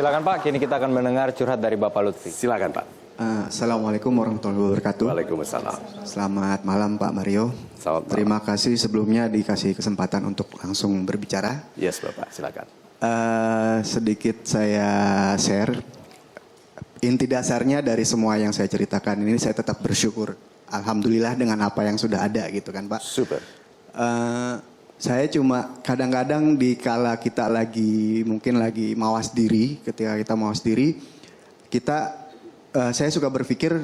Silakan Pak, kini kita akan mendengar curhat dari Bapak Lutfi. Silakan Pak. Assalamualaikum warahmatullahi wabarakatuh. Waalaikumsalam. Selamat malam Pak Mario. Selamat malam. Terima kasih sebelumnya dikasih kesempatan untuk langsung berbicara. Yes Bapak, silakan. Sedikit saya share. Inti dasarnya dari semua yang saya ceritakan ini saya tetap bersyukur. Alhamdulillah dengan apa yang sudah ada gitu kan Pak. Super. Saya cuma kadang-kadang di kala kita mungkin lagi mawas diri, ketika kita mawas diri, saya suka berpikir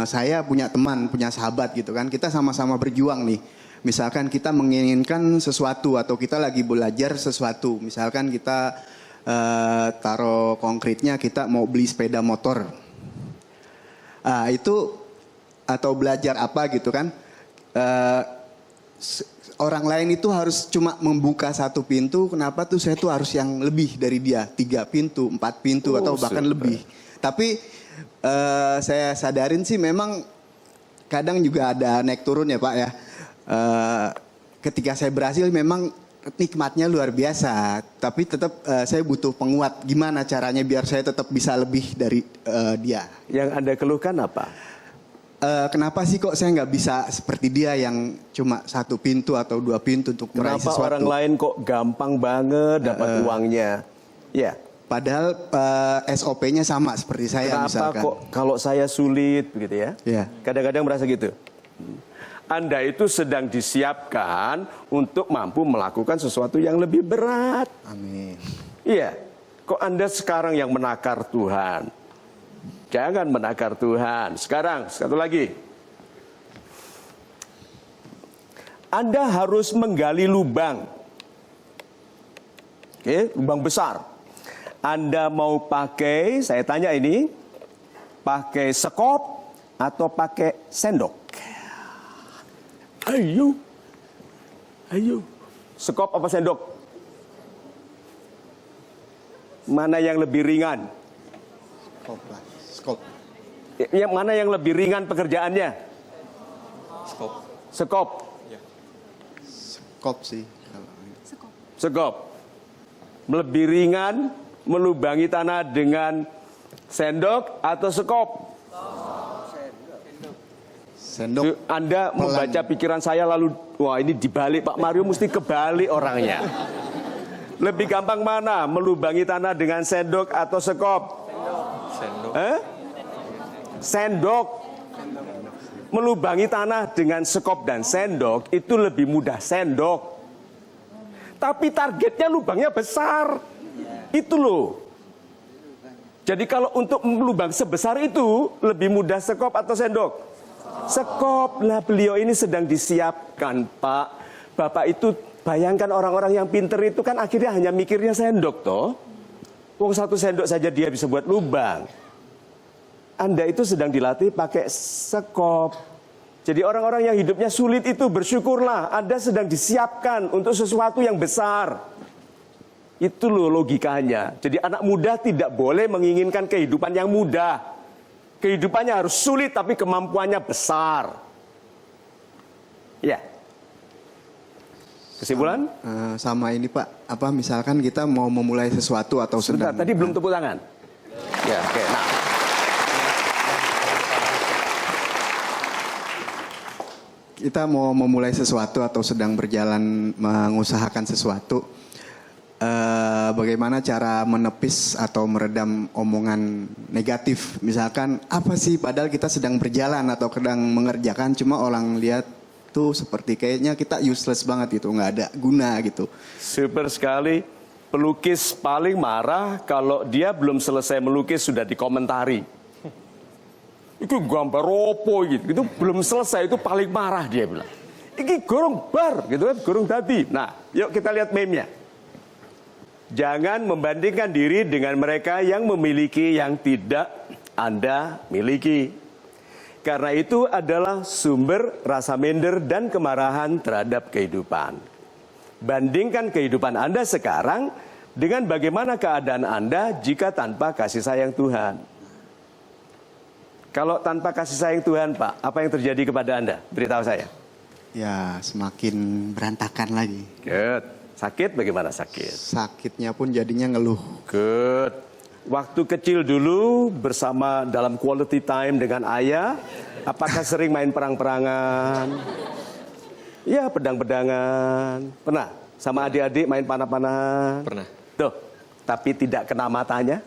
saya punya teman, punya sahabat gitu kan, kita sama-sama berjuang nih. Misalkan kita menginginkan sesuatu atau kita lagi belajar sesuatu, misalkan kita taruh konkretnya kita mau beli sepeda motor, itu atau belajar apa gitu kan. Orang lain itu harus cuma membuka satu pintu, kenapa tuh saya tuh harus yang lebih dari dia, 3 pintu, 4 pintu atau bahkan super lebih. Tapi saya sadarin sih memang kadang juga ada naik turun ya Pak ya. Ketika saya berhasil memang nikmatnya luar biasa, tapi tetap saya butuh penguat. Gimana caranya biar saya tetap bisa lebih dari dia? Yang Anda keluhkan apa? Kenapa sih kok saya nggak bisa seperti dia yang cuma 1 pintu atau 2 pintu untuk meraih sesuatu? Kenapa orang lain kok gampang banget dapat uangnya? Ya. Padahal SOP-nya sama seperti saya. Kenapa misalkan. Kok kalau saya sulit begitu ya? Ya. Kadang-kadang merasa gitu. Anda itu sedang disiapkan untuk mampu melakukan sesuatu yang lebih berat. Amin. Iya. Kok Anda sekarang yang menakar Tuhan? Jangan menakar Tuhan. Sekarang, satu lagi. Anda harus menggali lubang. Oke, lubang besar. Anda mau pakai, saya tanya ini, pakai sekop atau pakai sendok? Ayo. Sekop apa sendok? Mana yang lebih ringan? Skop. Yang mana yang lebih ringan pekerjaannya? Sekop. Skop sih. Sekop. Lebih ringan melubangi tanah dengan sendok atau sekop? Sendok. Anda membaca pikiran saya lalu, wah ini dibalik Pak Mario mesti kebalik orangnya. Lebih gampang mana? Melubangi tanah dengan sendok atau sekop? Sendok. Sendok. Melubangi tanah dengan sekop dan sendok itu lebih mudah sendok. Tapi targetnya lubangnya besar. Itu loh. Jadi kalau untuk lubang sebesar itu lebih mudah sekop atau sendok? Sekop. Nah beliau ini sedang disiapkan Pak. Bapak itu bayangkan orang-orang yang pinter itu kan akhirnya hanya mikirnya sendok toh. Wong 1 sendok saja dia bisa buat lubang. Anda itu sedang dilatih pakai sekop. Jadi orang-orang yang hidupnya sulit itu bersyukurlah. Anda sedang disiapkan untuk sesuatu yang besar. Itu loh logikanya. Jadi anak muda tidak boleh menginginkan kehidupan yang mudah. Kehidupannya harus sulit tapi kemampuannya besar. Ya. Kesimpulan? Sama ini Pak, apa misalkan kita mau memulai sesuatu atau Sebentar, sedang... tadi belum tepuk tangan. Ya, oke. Nah. Kita mau memulai sesuatu atau sedang berjalan mengusahakan sesuatu, bagaimana cara menepis atau meredam omongan negatif? Misalkan apa sih padahal kita sedang berjalan atau sedang mengerjakan, cuma orang lihat tuh seperti kayaknya kita useless banget gitu, nggak ada guna gitu. Super sekali. Pelukis paling marah kalau dia belum selesai melukis sudah dikomentari. Itu gambar opo gitu. Itu belum selesai, itu paling marah dia bilang. Ini gorong bar gitu kan, gorong tadi. Nah, yuk kita lihat meme-nya. Jangan membandingkan diri dengan mereka yang memiliki yang tidak Anda miliki. Karena itu adalah sumber rasa minder dan kemarahan terhadap kehidupan. Bandingkan kehidupan Anda sekarang dengan bagaimana keadaan Anda jika tanpa kasih sayang Tuhan. Kalau tanpa kasih sayang Tuhan, Pak, apa yang terjadi kepada Anda? Beritahu saya. Ya, semakin berantakan lagi. Good. Sakit bagaimana sakit? Sakitnya pun jadinya ngeluh. Good. Waktu kecil dulu bersama dalam quality time dengan ayah, apakah sering main perang-perangan? Ya, pedang-pedangan. Pernah? Sama adik-adik main panah-panahan? Pernah. Tuh, tapi tidak kena matanya?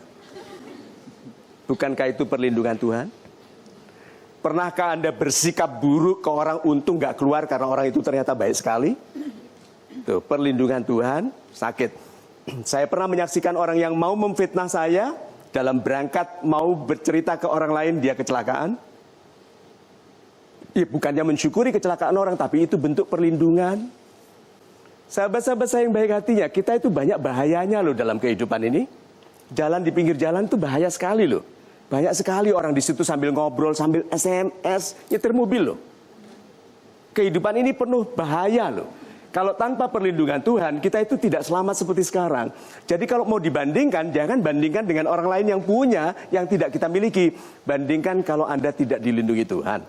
Bukankah itu perlindungan Tuhan? Pernahkah Anda bersikap buruk ke orang untung gak keluar karena orang itu ternyata baik sekali? Tuh, perlindungan Tuhan, sakit. Saya pernah menyaksikan orang yang mau memfitnah saya, dalam berangkat mau bercerita ke orang lain dia kecelakaan. Ya, bukannya mensyukuri kecelakaan orang, tapi itu bentuk perlindungan. Sahabat-sahabat saya yang baik hatinya, kita itu banyak bahayanya loh dalam kehidupan ini. Jalan di pinggir jalan itu bahaya sekali loh. Banyak sekali orang di situ sambil ngobrol, sambil SMS, nyetir mobil loh. Kehidupan ini penuh bahaya loh. Kalau tanpa perlindungan Tuhan, kita itu tidak selamat seperti sekarang. Jadi kalau mau dibandingkan, jangan bandingkan dengan orang lain yang punya, yang tidak kita miliki. Bandingkan kalau Anda tidak dilindungi Tuhan.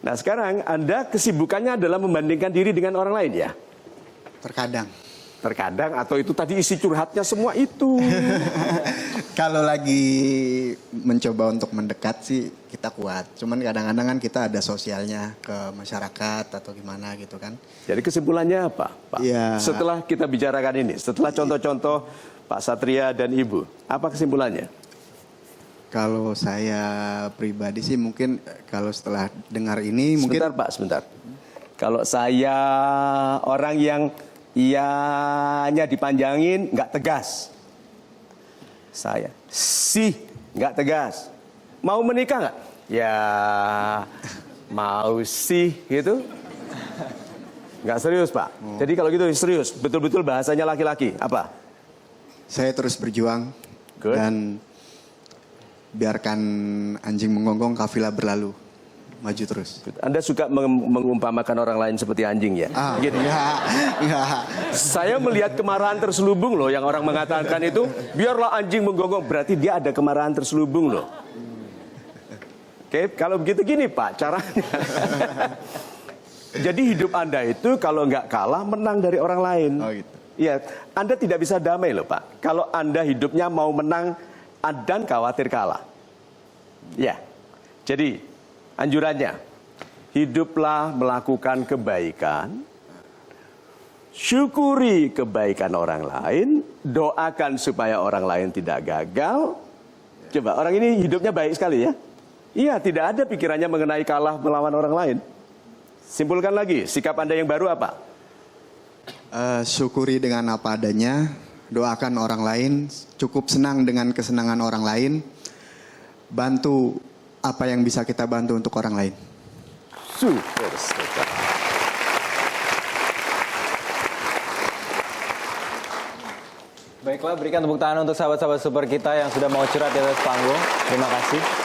Nah sekarang Anda kesibukannya adalah membandingkan diri dengan orang lain ya? Terkadang. Terkadang, atau itu tadi isi curhatnya semua itu. Kalau lagi mencoba untuk mendekat sih kita kuat. Cuman kadang-kadang kan kita ada sosialnya ke masyarakat atau gimana gitu kan. Jadi kesimpulannya apa, Pak? Ya. Setelah kita bicarakan ini, setelah contoh-contoh Pak Satria dan Ibu, apa kesimpulannya? Kalau saya pribadi sih mungkin kalau setelah dengar ini mungkin... Sebentar Pak, sebentar. Kalau saya orang yang ianya dipanjangin, nggak tegas. Saya sih nggak tegas. Mau menikah nggak? Ya mau sih gitu. Nggak serius Pak. Jadi kalau gitu serius, betul-betul bahasanya laki-laki. Apa? Saya terus berjuang. Good. Dan biarkan anjing menggonggong, kafilah berlalu. Maju terus. Anda suka mengumpamakan orang lain seperti anjing ya? Gitu. Enggak. Saya melihat kemarahan terselubung loh yang orang mengatakan itu, biarlah anjing menggonggong, berarti dia ada kemarahan terselubung loh. Oke, kalau begitu gini Pak, caranya. Jadi hidup Anda itu kalau nggak kalah, menang dari orang lain. Oh gitu. Iya, Anda tidak bisa damai loh Pak. Kalau Anda hidupnya mau menang dan khawatir kalah. Ya, jadi anjurannya, hiduplah melakukan kebaikan, syukuri kebaikan orang lain, doakan supaya orang lain tidak gagal. Coba, orang ini hidupnya baik sekali ya. Iya, tidak ada pikirannya mengenai kalah melawan orang lain. Simpulkan lagi, sikap Anda yang baru apa? Syukuri dengan apa adanya, doakan orang lain, cukup senang dengan kesenangan orang lain, bantu apa yang bisa kita bantu untuk orang lain. Super. Baiklah, berikan tepuk tangan untuk sahabat-sahabat super kita yang sudah mau curhat di atas panggung. Terima kasih.